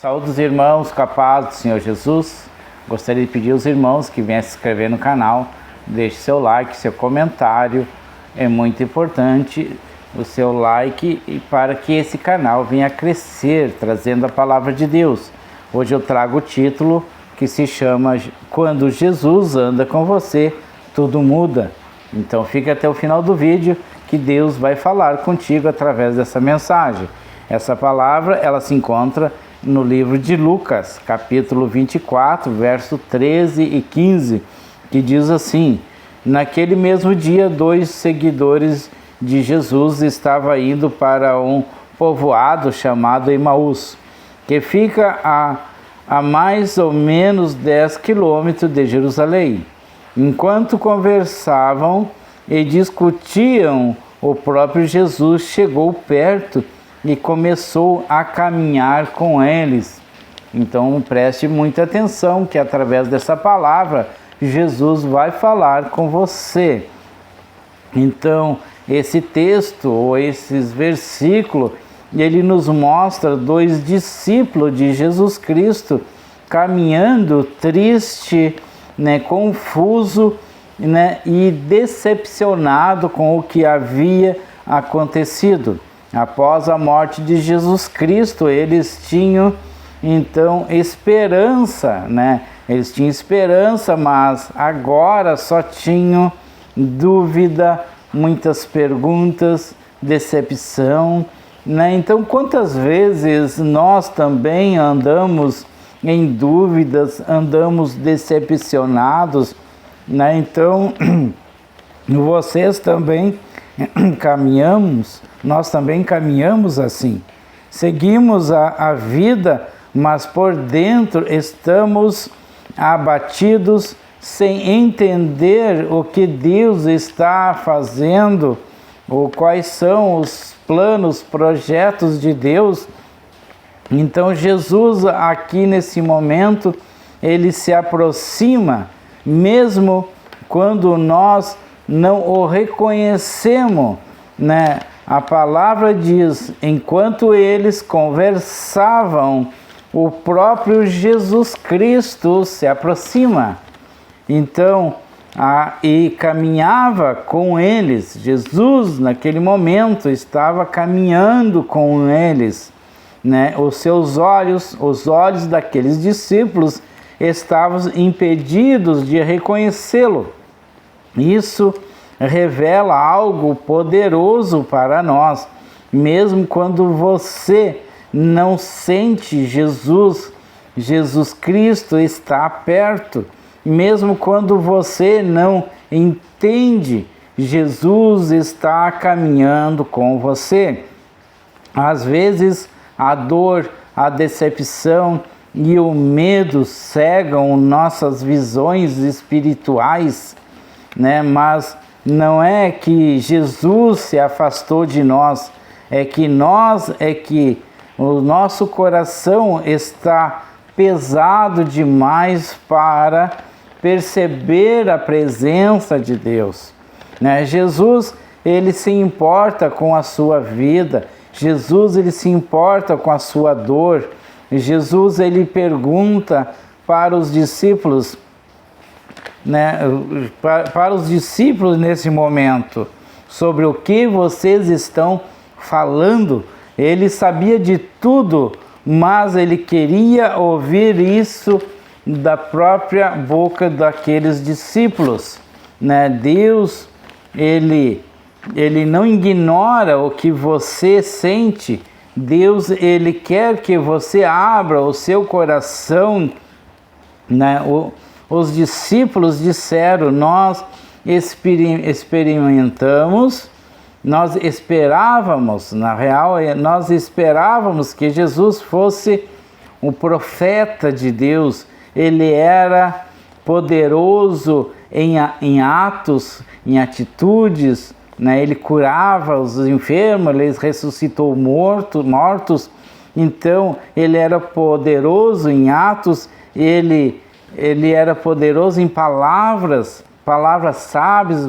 Saúde, irmãos, com a paz do Senhor Jesus. Gostaria de pedir aos irmãos que venham se inscrever no canal, deixe seu like, seu comentário, é muito importante o seu like e para que esse canal venha a crescer, trazendo a palavra de Deus. Hoje eu trago o título que se chama Quando Jesus anda com você, tudo muda. Então fica até o final do vídeo que Deus vai falar contigo através dessa mensagem. Essa palavra ela se encontra no livro de Lucas, capítulo 24, verso 13 e 15, que diz assim: naquele mesmo dia, 2 seguidores de Jesus estavam indo para um povoado chamado Emaús, que fica a mais ou menos 10 quilômetros de Jerusalém. Enquanto conversavam e discutiam, o próprio Jesus chegou perto e começou a caminhar com eles. Então preste muita atenção que através dessa palavra Jesus vai falar com você. Então esse texto ou esses versículos, ele nos mostra 2 discípulos de Jesus Cristo caminhando triste, confuso, e decepcionado com o que havia acontecido. Após a morte de Jesus Cristo, eles tinham então esperança, Eles tinham esperança, mas agora só tinham dúvida, muitas perguntas, decepção, Então, quantas vezes nós também andamos em dúvidas, andamos decepcionados, Então, vocês também nós também caminhamos assim. Seguimos a vida, mas por dentro estamos abatidos, sem entender o que Deus está fazendo, ou quais são os planos, projetos de Deus. Então Jesus aqui nesse momento, ele se aproxima, mesmo quando nós não o reconhecemos, A palavra diz, enquanto eles conversavam, o próprio Jesus Cristo se aproxima. Então, e caminhava com eles. Jesus, naquele momento, estava caminhando com eles, Os olhos daqueles discípulos estavam impedidos de reconhecê-lo. Isso revela algo poderoso para nós. Mesmo quando você não sente Jesus Cristo está perto. Mesmo quando você não entende, Jesus está caminhando com você. Às vezes, a dor, a decepção e o medo cegam nossas visões espirituais, Mas não é que Jesus se afastou de nós, é que o nosso coração está pesado demais para perceber a presença de Deus, Jesus, ele se importa com a sua vida, Jesus, ele se importa com a sua dor. Jesus, ele pergunta para os discípulos, para os discípulos nesse momento, sobre o que vocês estão falando. Ele sabia de tudo, mas ele queria ouvir isso da própria boca daqueles discípulos, Deus, ele não ignora o que você sente. Deus, ele quer que você abra o seu coração, Os discípulos disseram, nós experimentamos, nós esperávamos, na real, nós esperávamos que Jesus fosse o profeta de Deus. Ele era poderoso em atos, em atitudes, Ele curava os enfermos, ele ressuscitou mortos. Então, ele era poderoso em atos, ele era poderoso em palavras sábias,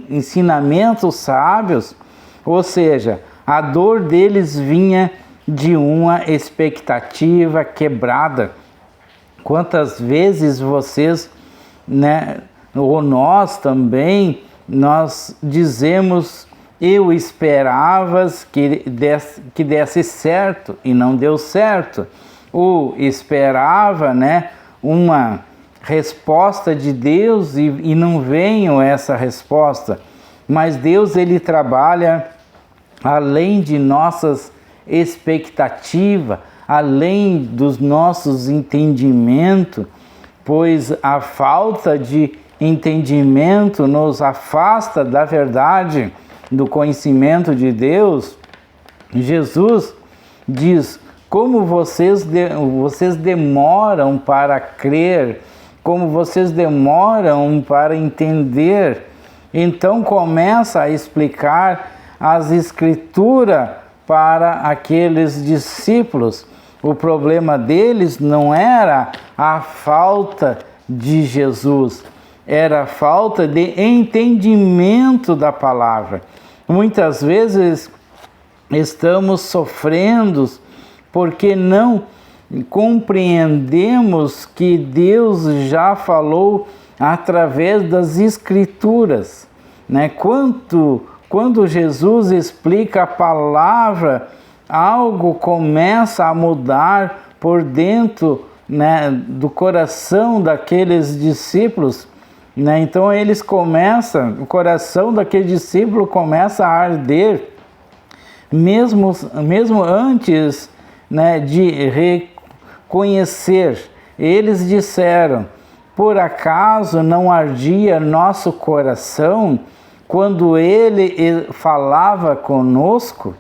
ensinamentos sábios. Ou seja, a dor deles vinha de uma expectativa quebrada. Quantas vezes vocês, né, ou nós também, nós dizemos: eu esperava que desse certo e não deu certo, ou esperava, né, uma resposta de Deus e não veio essa resposta. Mas Deus, ele trabalha além de nossas expectativas, além dos nossos entendimentos, pois a falta de entendimento nos afasta da verdade, do conhecimento de Deus. Jesus diz: como vocês demoram para crer, como vocês demoram para entender. Então começa a explicar as Escrituras para aqueles discípulos. O problema deles não era a falta de Jesus, era a falta de entendimento da palavra. Muitas vezes estamos sofrendo porque não compreendemos que Deus já falou através das Escrituras, né? Quando Jesus explica a palavra, algo começa a mudar por dentro, né, do coração daqueles discípulos, né? Então o coração daquele discípulo começa a arder, mesmo antes, né, de reconhecer. Eles disseram: por acaso não ardia nosso coração quando ele falava conosco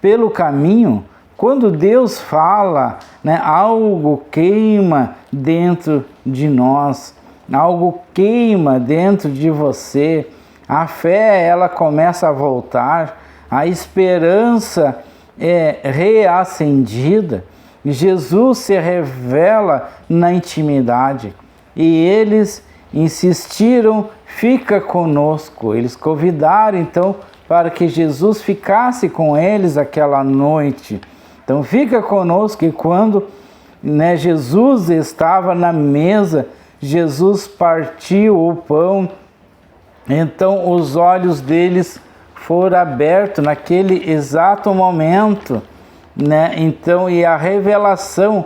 pelo caminho? Quando Deus fala, né, algo queima dentro de nós, algo queima dentro de você. A fé, ela começa a voltar, a esperança é reacendida. Jesus se revela na intimidade e eles insistiram: fica conosco. Eles convidaram então para que Jesus ficasse com eles aquela noite. Então fica conosco. E quando, né, Jesus estava na mesa, Jesus partiu o pão, então os olhos deles foram abertos naquele exato momento, né? Então, e a revelação,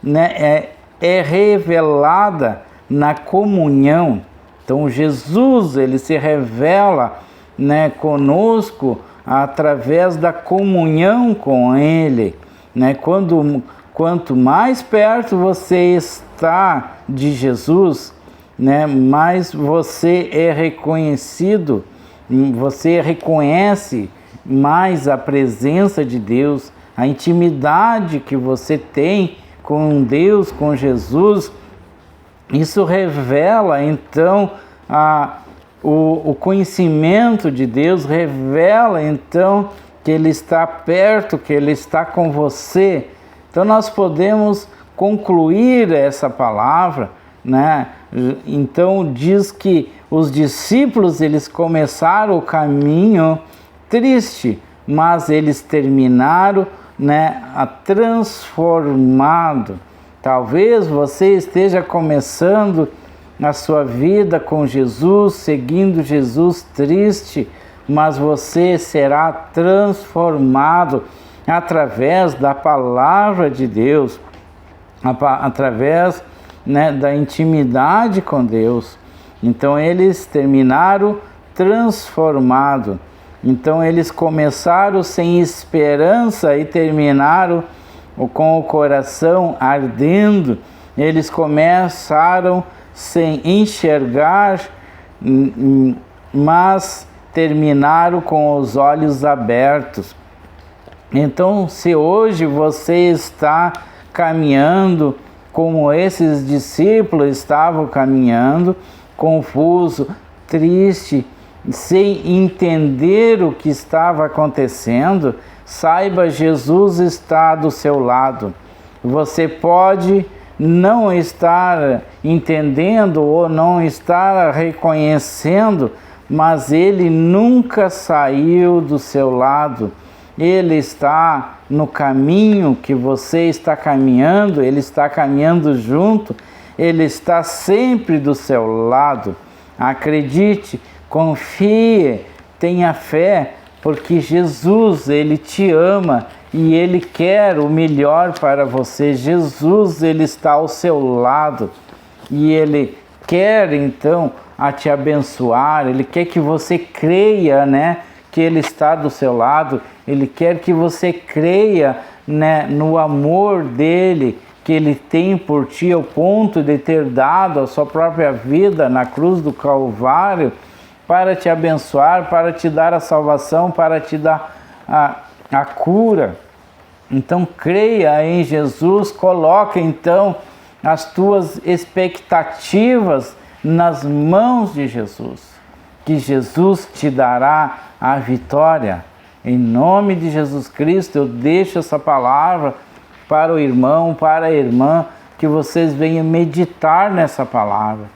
né, é revelada na comunhão. Então Jesus, ele se revela, né, conosco através da comunhão com ele, né? Quanto mais perto você está de Jesus, né, mais você é reconhecido, você reconhece mais a presença de Deus, a intimidade que você tem com Deus, com Jesus. Isso revela então o conhecimento de Deus, revela então que Ele está perto, que Ele está com você. Então nós podemos concluir essa palavra, né? Então diz que os discípulos, eles começaram o caminho triste, mas eles terminaram, né, transformado. Talvez você esteja começando a sua vida com Jesus, seguindo Jesus triste, mas você será transformado através da palavra de Deus, através, né, da intimidade com Deus. Então eles terminaram transformado. Então eles começaram sem esperança e terminaram com o coração ardendo. Eles começaram sem enxergar, mas terminaram com os olhos abertos. Então, se hoje você está caminhando como esses discípulos estavam caminhando, confuso, triste, sem entender o que estava acontecendo, saiba, Jesus está do seu lado. Você pode não estar entendendo ou não estar reconhecendo, mas Ele nunca saiu do seu lado. Ele está no caminho que você está caminhando, Ele está caminhando junto, Ele está sempre do seu lado. Acredite, confie, tenha fé, porque Jesus, Ele te ama e Ele quer o melhor para você. Jesus, Ele está ao seu lado e Ele quer então a te abençoar, Ele quer que você creia, né, que Ele está do seu lado, Ele quer que você creia, né, no amor dEle, que Ele tem por ti, ao ponto de ter dado a sua própria vida na cruz do Calvário, para te abençoar, para te dar a salvação, para te dar a cura. Então creia em Jesus, coloca então as tuas expectativas nas mãos de Jesus, que Jesus te dará a vitória. Em nome de Jesus Cristo, eu deixo essa palavra para o irmão, para a irmã, que vocês venham meditar nessa palavra.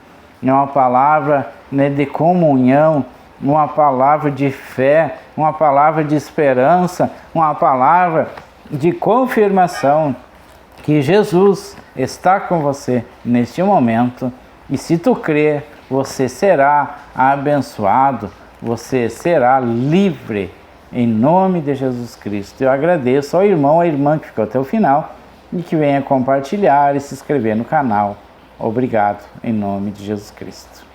É uma palavra, né, de comunhão, uma palavra de fé, uma palavra de esperança, uma palavra de confirmação que Jesus está com você neste momento. E se tu crer, você será abençoado, você será livre, em nome de Jesus Cristo. Eu agradeço ao irmão, à irmã que ficou até o final e que venha compartilhar e se inscrever no canal. Obrigado, em nome de Jesus Cristo.